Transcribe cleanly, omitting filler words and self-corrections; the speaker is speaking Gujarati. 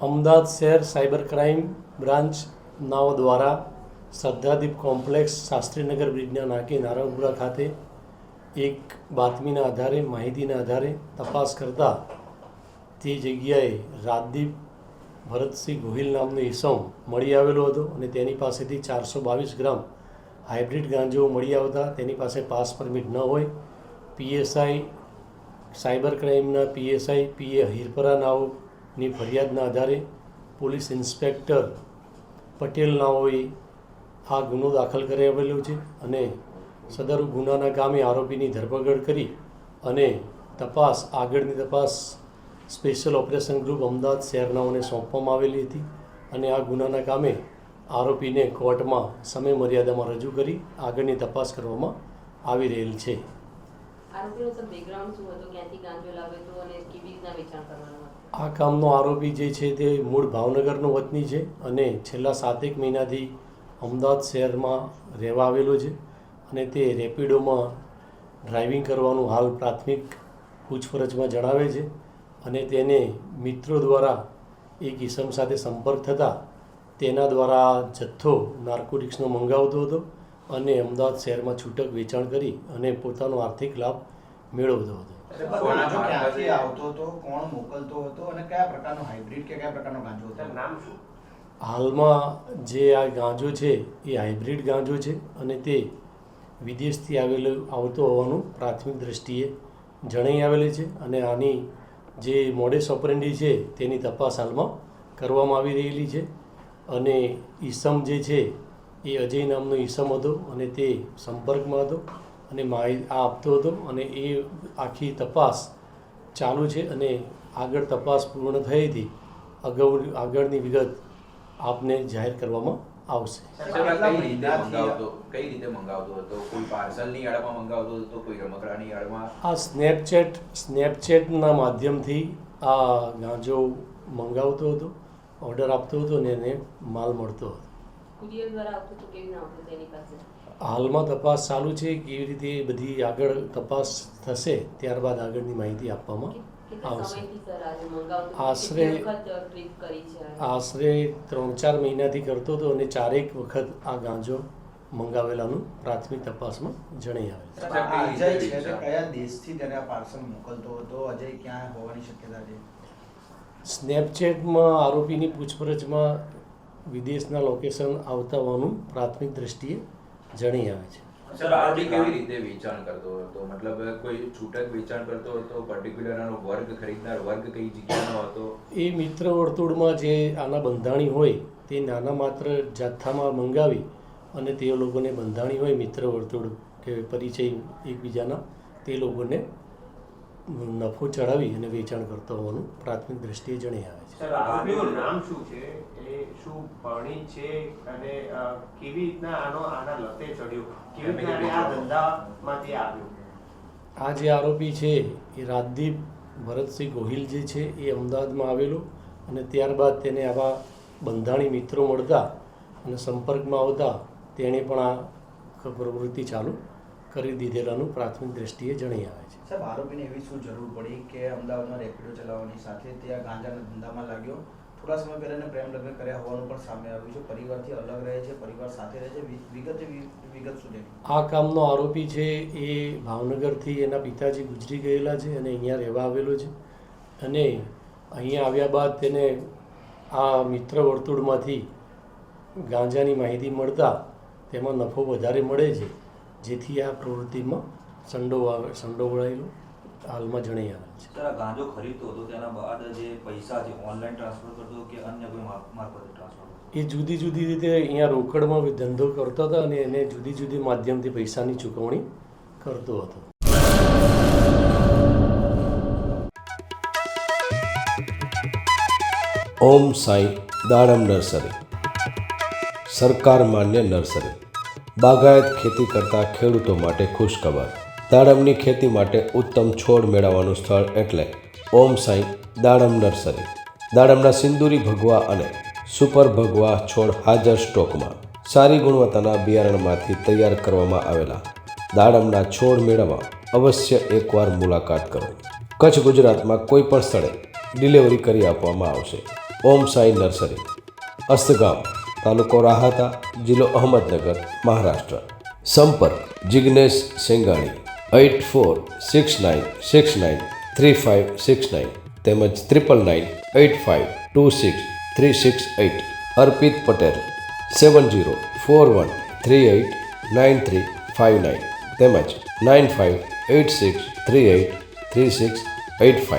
અમદાવાદ શહેર સાયબર ક્રાઇમ બ્રાન્ચ નાઓ દ્વારા શ્રદ્ધાદીપ કોમ્પ્લેક્સ શાસ્ત્રીનગર બ્રિજના નાકે નારણપુરા ખાતે એક બાતમીના આધારે માહિતીના આધારે તપાસ કરતા તે જગ્યાએ રાજદીપ ભરતસિંહ ગોહિલ નામનો ઈસમ મળી આવેલો હતો અને તેની પાસેથી 422 ગ્રામ હાઇબ્રિડ ગાંજો મળી આવતા તેની પાસે પાસ પરમિટ ન હોય પીએસઆઈ સાયબર ક્રાઇમના પીએસઆઈ પીએ હિરપરા નાઓની ફરિયાદના આધારે પોલીસ ઇન્સ્પેક્ટર પટેલ નાઓએ આ ગુનો દાખલ કરી આવેલો છે અને સદર ગુનાના કામે આરોપીની ધરપકડ કરી અને આગળની તપાસ સ્પેશિયલ ઓપરેશન ગ્રુપ અમદાવાદ શહેરનાઓને સોંપવામાં આવેલી હતી અને આ ગુનાના કામે આરોપીને કોર્ટમાં સમય મર્યાદામાં રજૂ કરી આગળની તપાસ કરવામાં આવી રહેલ છે. આ કામનો આરોપી જે છે તે મૂળ ભાવનગરનો વતની છે અને છેલ્લા 7 મહિનાથી અમદાવાદ શહેરમાં રહેવા આવેલો છે અને તે રેપિડોમાં ડ્રાઇવિંગ કરવાનું હાલ પ્રાથમિક પૂછપરછમાં જણાવે છે અને તેને મિત્રો દ્વારા એક ઈસમ સાથે સંપર્ક થતાં તેના દ્વારા જથ્થો નાર્કોટિક્સનો મંગાવતો હતો અને અમદાવાદ શહેરમાં છૂટક વેચાણ કરી અને પોતાનો આર્થિક લાભ મેળવતો હતો. હાલમાં જે આ ગાંજો છે એ હાઇબ્રિડ ગાંજો છે અને તે વિદેશથી આવતો હોવાનું પ્રાથમિક દ્રષ્ટિએ જણાઈ આવેલી છે અને આની જે મોડેસ ઓપરેન્ડી છે તેની તપાસ હાલમાં કરવામાં આવી રહેલી છે અને ઈસમ જે છે એ અજય નામનો ઈસમ હતો અને તે સંપર્કમાં હતો અને માહિતી આપતો હતો અને એ આખી તપાસ ચાલુ છે અને આગળ તપાસ પૂર્ણ થઈથી આગળની વિગત આપને જાહેર કરવામાં આવશે. આ સ્નેપચેટના માધ્યમથી આ ગાંજો મંગાવતો હતો, ઓર્ડર આપતો હતો અને એને માલ મળતો હતો. હાલમાં તપાસ ચાલુ છે. કેવી રીતે બધી આગળ તપાસ થશે ત્યારબાદ આગળની માહિતી આપવામાં આવશે. આશરે 3-4 મહિનાથી કરતો હતો અને 4 વખત આ ગાંજો મંગાવેલાનું પ્રાથમિક તપાસમાં જણાઈ આવે. સ્નેપચેટમાં આરોપીની પૂછપરછમાં વિદેશના લોકેશન આવતા હોવાનું પ્રાથમિક દ્રષ્ટિએ જણાઈ આવે છે. સર, આરોપી કેવી રીતે વેચાણ કરતો હતો? મતલબ કોઈ છૂટક વેચાણ કરતો હતો? પર્ટિક્યુલર આનો વર્ગ, ખરીદનાર વર્ગ કઈ જગ્યાનો હતો? એ મિત્ર વર્તુળમાં જે આના બંધાણી હોય તે નાના માત્ર જથ્થામાં મંગાવી અને તે લોકોને બંધાણી હોય મિત્ર વર્તુળ કે પરિચય એકબીજાના તે લોકોને નફો ચડાવી અને વેચાણ કરતો હોવાનું પ્રાથમિક દ્રષ્ટિએ જણાઈ આવે છે. સર, આરોપીનું નામ શું છે? એ શું ભણી છે અને કેવી રીતના આના લતે ચડ્યો? કેવી રીતના આ ધંધામાંથી આવ્યો? આ જે આરોપી છે એ રાજદીપ ભરતસિંહ ગોહિલ જે છે એ અમદાવાદમાં આવેલો અને ત્યારબાદ તેને આવા બંધાણી મિત્રો મળતા અને સંપર્કમાં આવતા તેણે પણ આ પ્રવૃત્તિ ચાલુ કરી દીધેલાનું પ્રાથમિક દ્રષ્ટિએ જણાઈ આવે છે. સાહેબ, આરોપીને એવી શું જરૂર પડી કે અમદાવાદમાં રેપિડો ચલાવવાની સાથે ત્યાં ગાંજાના ધંધામાં લાગ્યો? થોડા સમય પહેલા એને પ્રેમ લગ્ન કર્યા હોવાનું પણ સામે આવ્યું છે. પરિવારથી અલગ રહે છે, પરિવાર સાથે રહે છે. વિગત શું છે? આ કામનો આરોપી છે એ ભાવનગરથી એના પિતાજી ગુજરી ગયેલા છે અને અહીંયા રહેવા આવેલો છે અને અહીંયા આવ્યા બાદ તેને આ મિત્ર વર્તુળમાંથી ગાંજાની માહિતી મળતા તેમાં નફો વધારે મળે છે, જેથી આ પ્રવૃત્તિમાં સંડોવાયેલો હાલમાં જણાઈ આવે છે. સર, ગાંજો ખરીદતો હતો તેના બાદ જે પૈસા છે ઓનલાઈન ટ્રાન્સફર કરતો કે અન્ય કોઈ મારફતે ટ્રાન્સફર કરતો? એ જુદી જુદી રીતે અહીંયા રોકડમાં ધંધો કરતો હતો અને એને જુદી જુદી માધ્યમથી પૈસાની ચૂકવણી કરતો હતો. ઓમ સાંઈ દાડમ નર્સરી સરકાર માન્ય નર્સરી બાગાયત ખેતી કરતા ખેડૂતો માટે ખુશખબર. દાડમની ખેતી માટે ઉત્તમ છોડ મેળવવાનું સ્થળ એટલે ઓમ સાંઈ દાડમ નર્સરી. દાડમના સિંદૂરી ભગવા અને સુપર ભગવા છોડ હાજર સ્ટોકમાં. સારી ગુણવત્તાના બિયારણમાંથી તૈયાર કરવામાં આવેલા દાડમના છોડ મેળવવા અવશ્ય એકવાર મુલાકાત કરો. કચ્છ ગુજરાતમાં કોઈ પણ સ્થળે ડિલિવરી કરી આપવામાં આવશે. ઓમ સાઈ નર્સરી, અસ્તગામ, તાલુકો રાહાતા, જિલ્લો અહમદનગર, મહારાષ્ટ્ર. સંપર્ક જિગ્નેશ સેંગાણી 8469693569 તેમજ 999585263668. અર્પિત પટેલ 7041389359 તેમજ 9586383685.